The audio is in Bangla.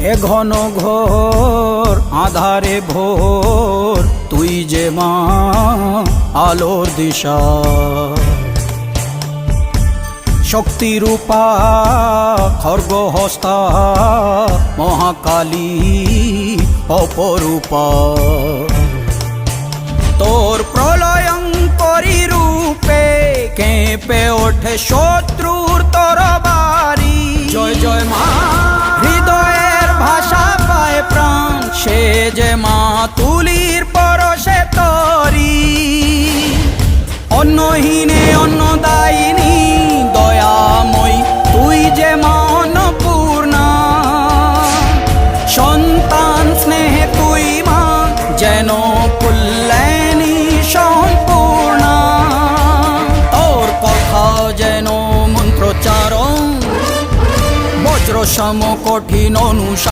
এ ঘন ঘোর আধারে ভোর তুই যে মা আলোর দিশা, শক্তিরূপা খর্গহস্তা মহাকালী অপরূপা। তোর প্রলয়ঙ্করী রূপে কেঁপে ওঠে শত্রুর তরবারি। জয় জয় মা, হৃদয়ের ভাষা পায় প্রাণ, সে যে মা তুলির পরশে তরি। অন্নহীনে অন্নদায়িনী দয়াময়ী তুই যে মা অন্নপূর্ণা। সন্তান স্নেহে তুই মা যেন কল্যাণী সম্পূর্ণা। তোর কথা যেন মন্ত্রোচ্চারণ, বজ্র সম কঠিন অনুশাসন।